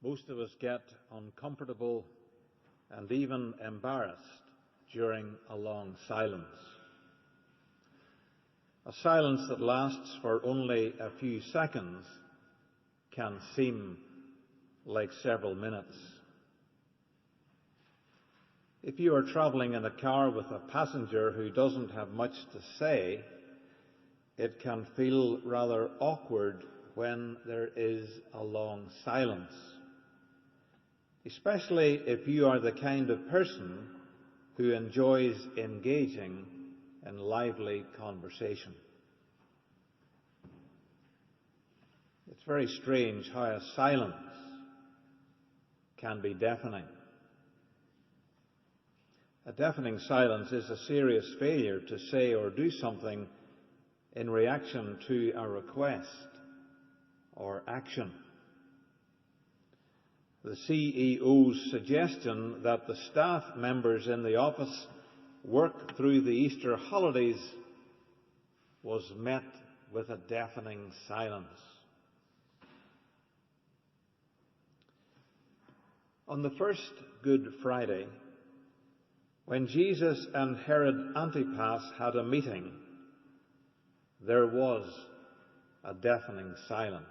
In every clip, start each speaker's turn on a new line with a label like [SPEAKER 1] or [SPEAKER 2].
[SPEAKER 1] Most of us get uncomfortable and even embarrassed during a long silence. A silence that lasts for only a few seconds can seem like several minutes. If you are travelling in a car with a passenger who doesn't have much to say, it can feel rather awkward when there is a long silence, especially if you are the kind of person who enjoys engaging in lively conversation. It's very strange how a silence can be deafening. A deafening silence is a serious failure to say or do something in reaction to a request or action. The CEO's suggestion that the staff members in the office work through the Easter holidays was met with a deafening silence. On the first Good Friday, when Jesus and Herod Antipas had a meeting, there was a deafening silence.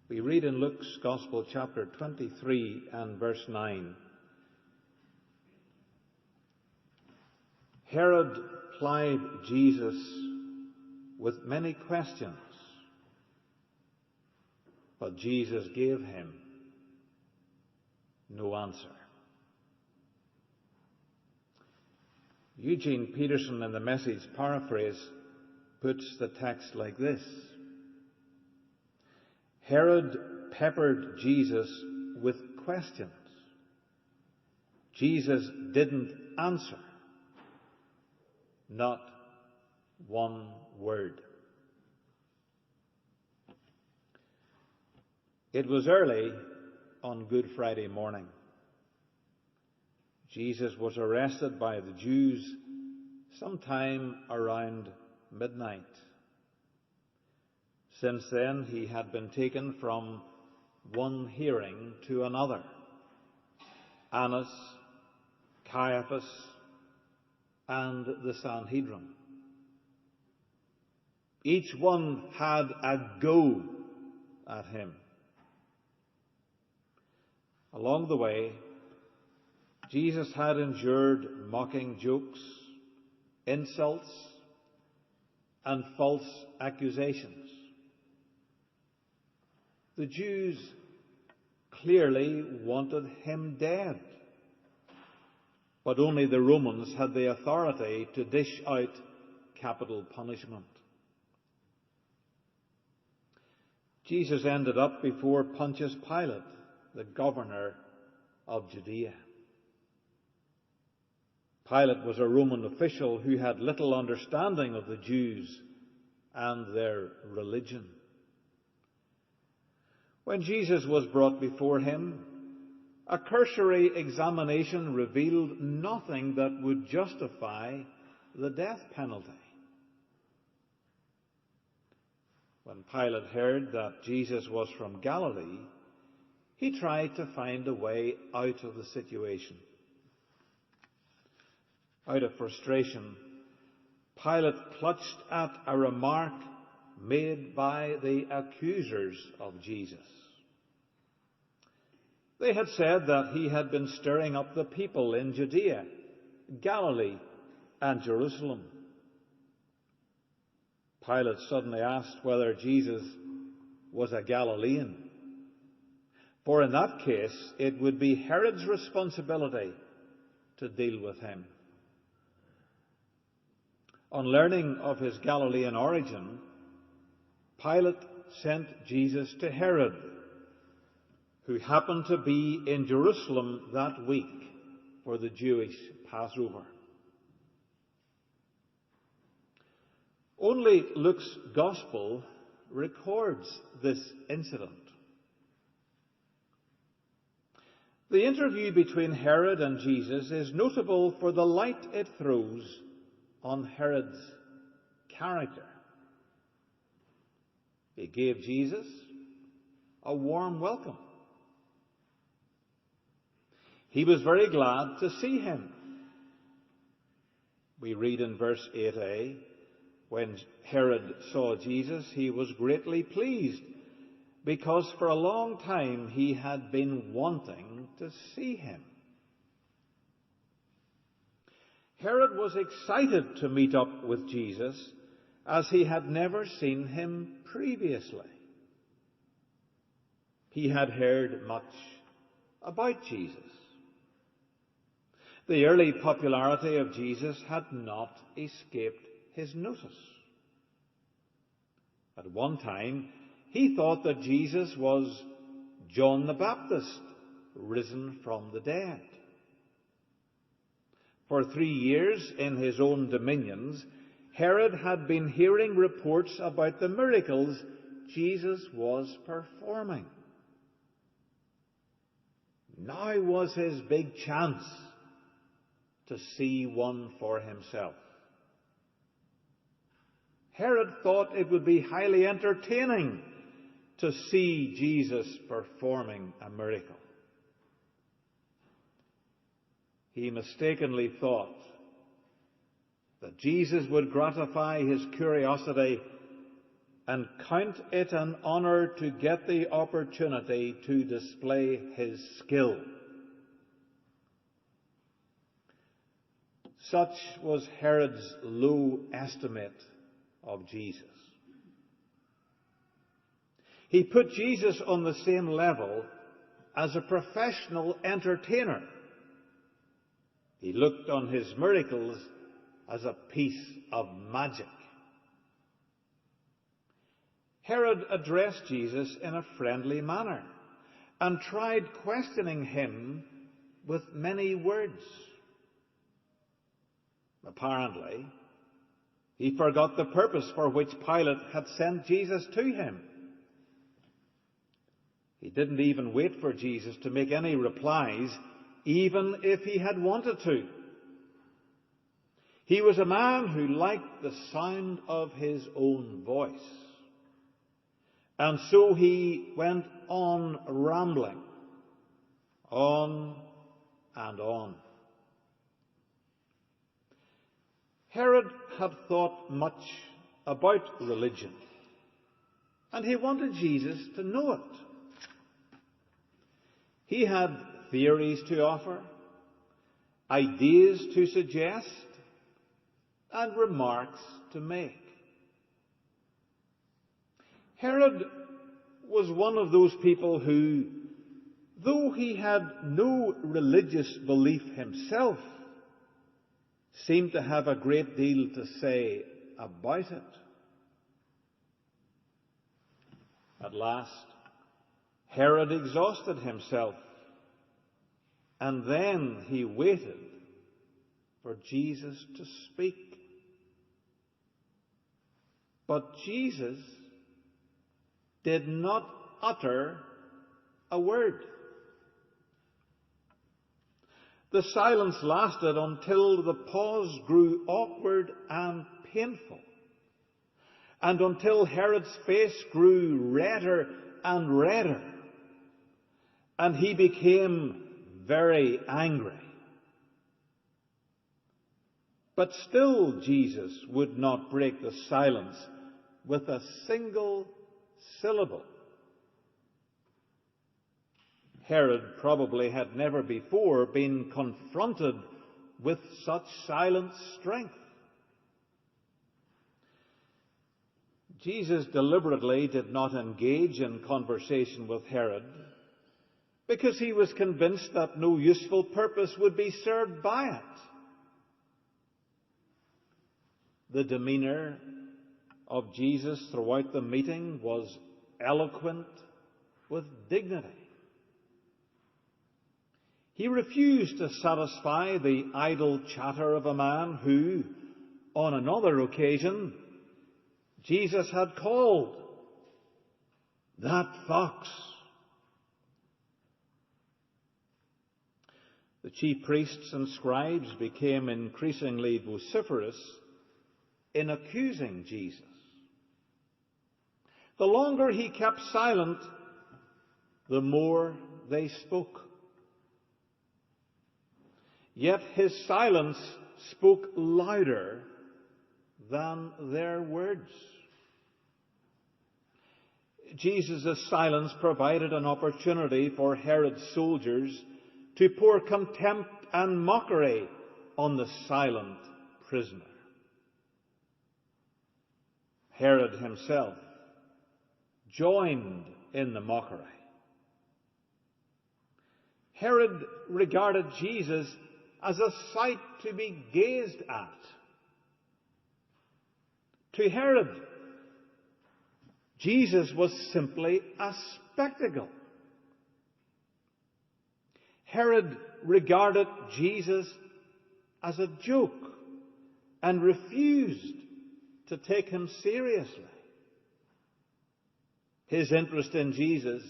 [SPEAKER 1] We read in Luke's Gospel, chapter 23 and verse 9. Herod plied Jesus with many questions, but Jesus gave him no answer. Eugene Peterson, in the Message paraphrase, puts the text like this: Herod peppered Jesus with questions. Jesus didn't answer. Not one word. It was early on Good Friday morning. Jesus was arrested by the Jews sometime around midnight. Since then, he had been taken from one hearing to another. Annas, Caiaphas, and the Sanhedrin. Each one had a go at him. Along the way, Jesus had endured mocking jokes, insults, and false accusations. The Jews clearly wanted him dead, but only the Romans had the authority to dish out capital punishment. Jesus ended up before Pontius Pilate, the governor of Judea. Pilate was a Roman official who had little understanding of the Jews and their religion. When Jesus was brought before him, a cursory examination revealed nothing that would justify the death penalty. When Pilate heard that Jesus was from Galilee, he tried to find a way out of the situation. Out of frustration, Pilate clutched at a remark made by the accusers of Jesus. They had said that he had been stirring up the people in Judea, Galilee, and Jerusalem. Pilate suddenly asked whether Jesus was a Galilean, for in that case it would be Herod's responsibility to deal with him. On learning of his Galilean origin, Pilate sent Jesus to Herod, who happened to be in Jerusalem that week for the Jewish Passover. Only Luke's Gospel records this incident. The interview between Herod and Jesus is notable for the light it throws on Herod's character. He gave Jesus a warm welcome. He was very glad to see him. We read in verse 8a, when Herod saw Jesus, he was greatly pleased, because for a long time he had been wanting to see him. Herod was excited to meet up with Jesus, as he had never seen him previously. He had heard much about Jesus. The early popularity of Jesus had not escaped his notice. At one time, he thought that Jesus was John the Baptist, risen from the dead. For 3 years in his own dominions, Herod had been hearing reports about the miracles Jesus was performing. Now was his big chance to see one for himself. Herod thought it would be highly entertaining to see Jesus performing a miracle. He mistakenly thought that Jesus would gratify his curiosity and count it an honor to get the opportunity to display his skill. Such was Herod's low estimate of Jesus. He put Jesus on the same level as a professional entertainer. He looked on his miracles as a piece of magic. Herod addressed Jesus in a friendly manner and tried questioning him with many words. Apparently, he forgot the purpose for which Pilate had sent Jesus to him. He didn't even wait for Jesus to make any replies, even if he had wanted to. He was a man who liked the sound of his own voice. And so he went on rambling, on and on. Herod had thought much about religion, and he wanted Jesus to know it. He had theories to offer, ideas to suggest, and remarks to make. Herod was one of those people who, though he had no religious belief himself, seemed to have a great deal to say about it. At last, Herod exhausted himself, and then he waited for Jesus to speak. But Jesus did not utter a word. The silence lasted until the pause grew awkward and painful, and until Herod's face grew redder and redder, and he became very angry. But still Jesus would not break the silence with a single syllable. Herod probably had never before been confronted with such silent strength. Jesus deliberately did not engage in conversation with Herod because he was convinced that no useful purpose would be served by it. The demeanor of Jesus throughout the meeting was eloquent with dignity. He refused to satisfy the idle chatter of a man who, on another occasion, Jesus had called that fox. The chief priests and scribes became increasingly vociferous in accusing Jesus. The longer he kept silent, the more they spoke. Yet his silence spoke louder than their words. Jesus' silence provided an opportunity for Herod's soldiers to pour contempt and mockery on the silent prisoner. Herod himself joined in the mockery. Herod regarded Jesus as a sight to be gazed at. To Herod, Jesus was simply a spectacle. Herod regarded Jesus as a joke and refused to take him seriously. His interest in Jesus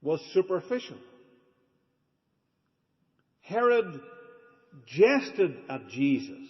[SPEAKER 1] was superficial. Herod jested at Jesus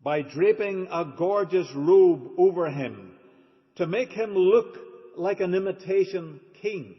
[SPEAKER 1] by draping a gorgeous robe over him to make him look like an imitation king.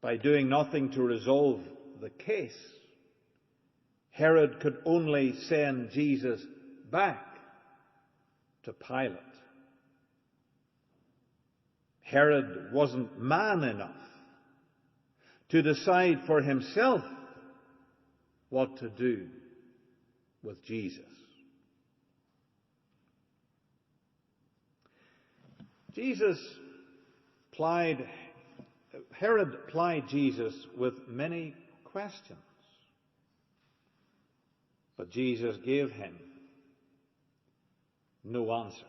[SPEAKER 1] By doing nothing to resolve the case, Herod could only send Jesus back to Pilate. Herod wasn't man enough to decide for himself what to do with Jesus. Herod plied Jesus with many questions, but Jesus gave him no answer.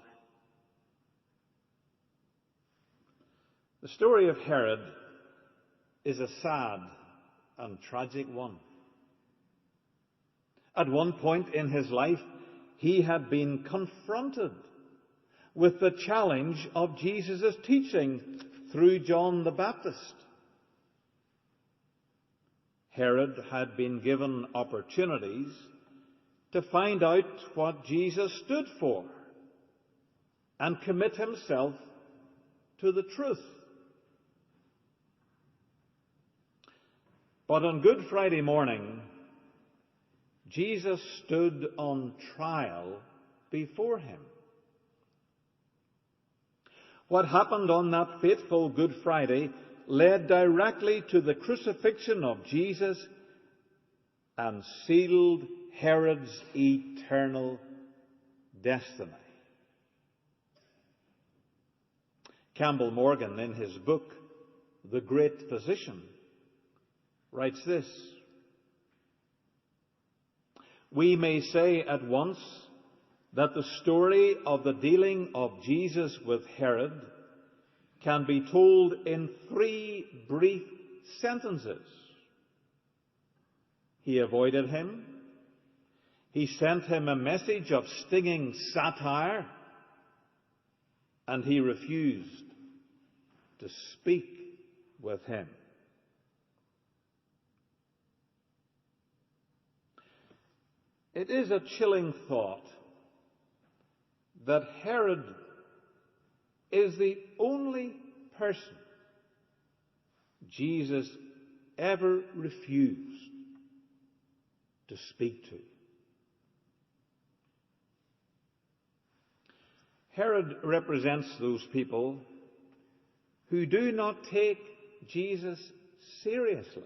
[SPEAKER 1] The story of Herod is a sad and tragic one. At one point in his life, he had been confronted with the challenge of Jesus' teaching through John the Baptist. Herod had been given opportunities to find out what Jesus stood for and commit himself to the truth. But on Good Friday morning, Jesus stood on trial before him. What happened on that fateful Good Friday led directly to the crucifixion of Jesus and sealed Herod's eternal destiny. Campbell Morgan, in his book, The Great Physician, writes this: "We may say at once that the story of the dealing of Jesus with Herod can be told in 3 brief sentences. He avoided him. He sent him a message of stinging satire, and he refused to speak with him." It is a chilling thought that Herod is the only person Jesus ever refused to speak to. Herod represents those people who do not take Jesus seriously,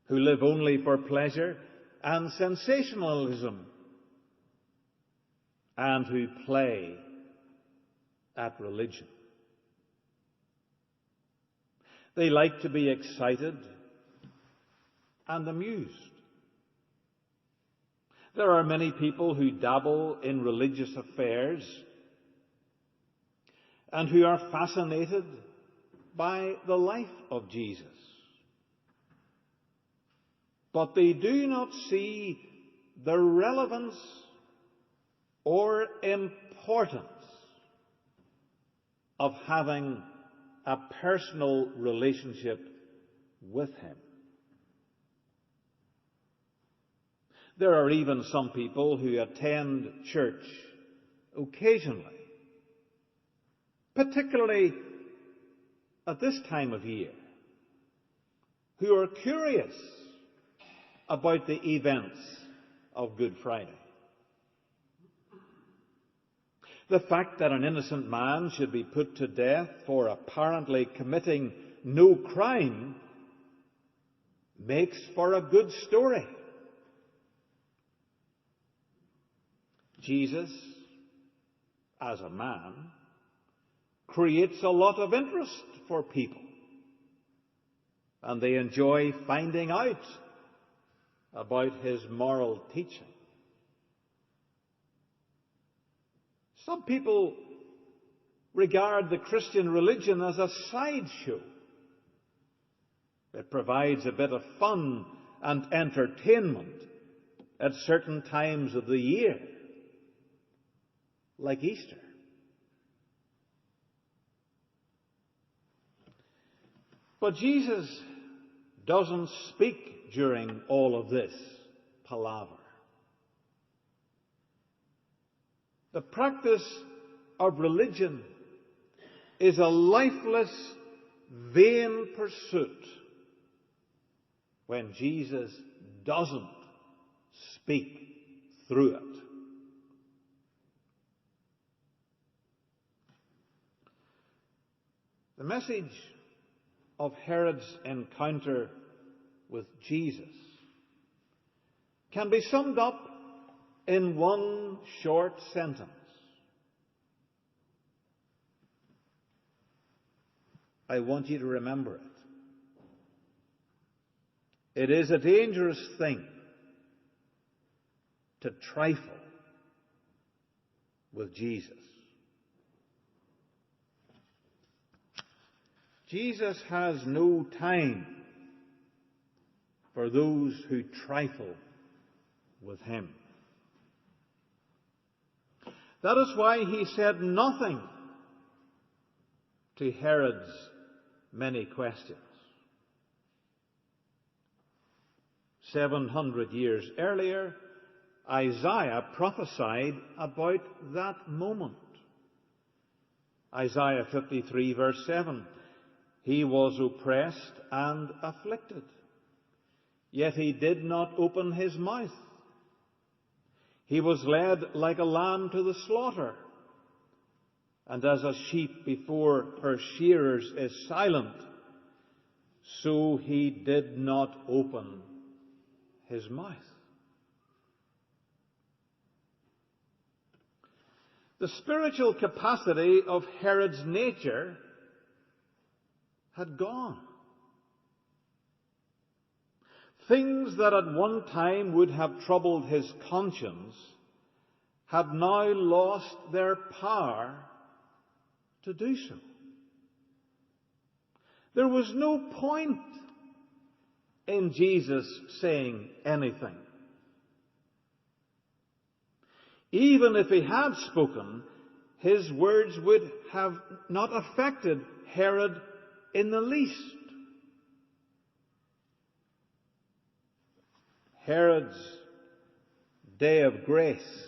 [SPEAKER 1] who live only for pleasure and sensationalism, and who play at religion. They like to be excited and amused. There are many people who dabble in religious affairs and who are fascinated by the life of Jesus. But they do not see the relevance or importance of having a personal relationship with him. There are even some people who attend church occasionally, particularly at this time of year, who are curious about the events of Good Friday. The fact that an innocent man should be put to death for apparently committing no crime makes for a good story. Jesus, as a man, creates a lot of interest for people, and they enjoy finding out about his moral teaching. Some people regard the Christian religion as a sideshow. It provides a bit of fun and entertainment at certain times of the year, like Easter. But Jesus doesn't speak during all of this palaver. The practice of religion is a lifeless, vain pursuit when Jesus doesn't speak through it. The message of Herod's encounter with Jesus can be summed up in one short sentence. I want you to remember it. It is a dangerous thing to trifle with Jesus. Jesus has no time for those who trifle with him. That is why he said nothing to Herod's many questions. 700 years earlier, Isaiah prophesied about that moment. Isaiah 53 verse 7, "He was oppressed and afflicted, yet he did not open his mouth. He was led like a lamb to the slaughter, and as a sheep before her shearers is silent, so he did not open his mouth." The spiritual capacity of Herod's nature had gone. Things that at one time would have troubled his conscience had now lost their power to do so. There was no point in Jesus saying anything. Even if he had spoken, his words would have not affected Herod in the least. Herod's day of grace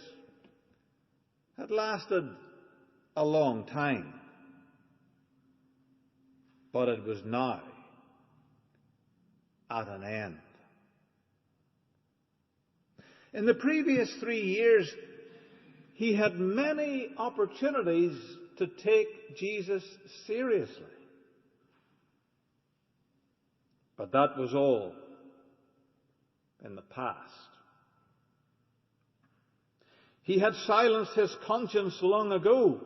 [SPEAKER 1] had lasted a long time, but it was now at an end. In the previous 3 years, he had many opportunities to take Jesus seriously. But that was all in the past. He had silenced his conscience long ago,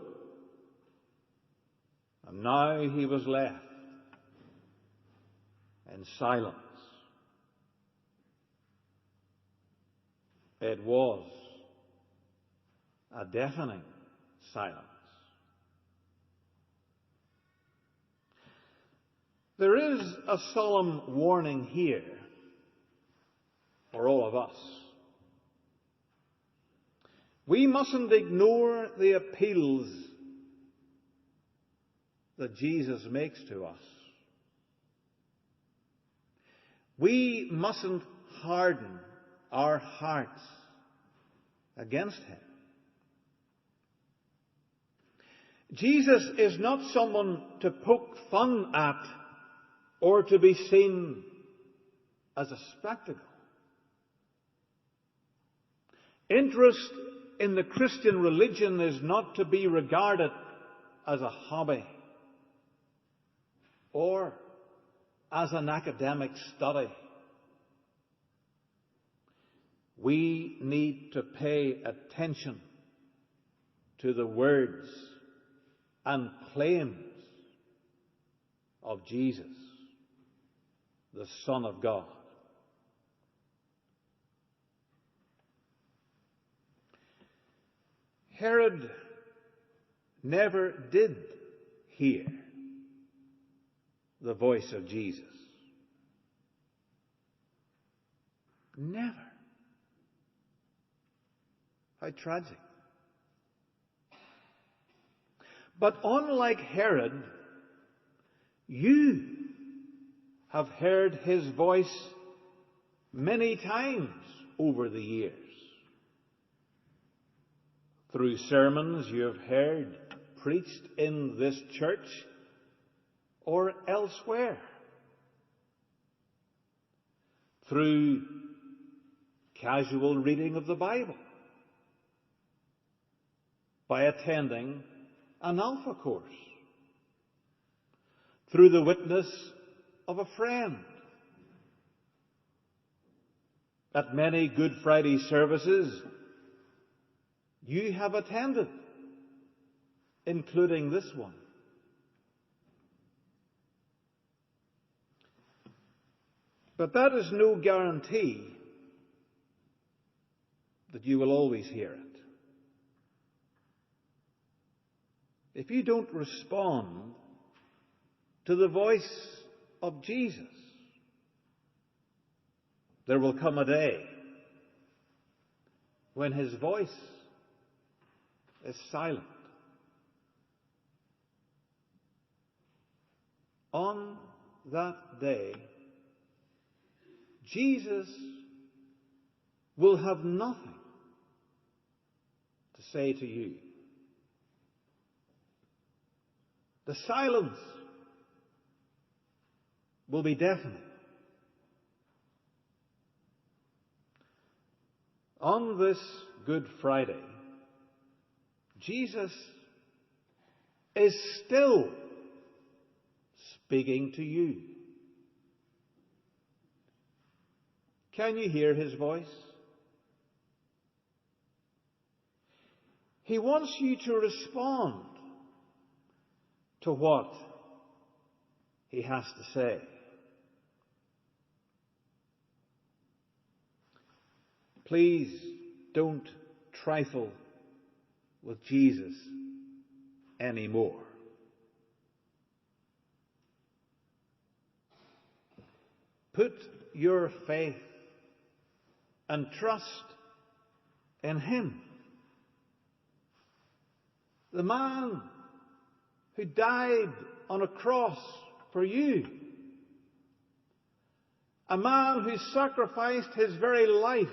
[SPEAKER 1] and now he was left in silence. It was a deafening silence. There is a solemn warning here for all of us. We mustn't ignore the appeals that Jesus makes to us. We mustn't harden our hearts against him. Jesus is not someone to poke fun at or to be seen as a spectacle. Interest in the Christian religion is not to be regarded as a hobby or as an academic study. We need to pay attention to the words and claims of Jesus, the Son of God. Herod never did hear the voice of Jesus. Never. How tragic. But unlike Herod, you have heard his voice many times over the years. Through sermons you have heard preached in this church or elsewhere. Through casual reading of the Bible. By attending an Alpha course. Through the witness of a friend. At many Good Friday services you have attended, including this one. But that is no guarantee that you will always hear it. If you don't respond to the voice of Jesus, there will come a day when his voice is silent. On that day, Jesus will have nothing to say to you. The silence will be deafening. On this Good Friday, Jesus is still speaking to you. Can you hear his voice? He wants you to respond to what he has to say. Please don't trifle with Jesus anymore. Put your faith and trust in him. The man who died on a cross for you. A man who sacrificed his very life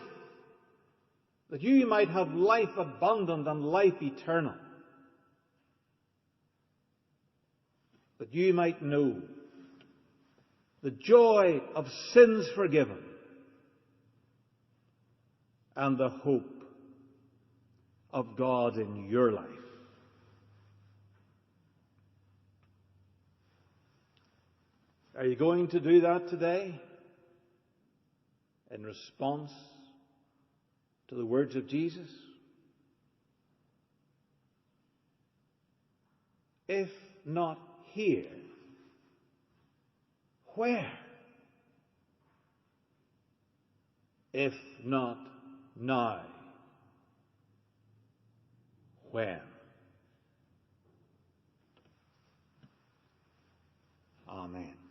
[SPEAKER 1] that you might have life abundant and life eternal. That you might know the joy of sins forgiven and the hope of God in your life. Are you going to do that today in response to the words of Jesus? If not here, where? If not now, when? Amen.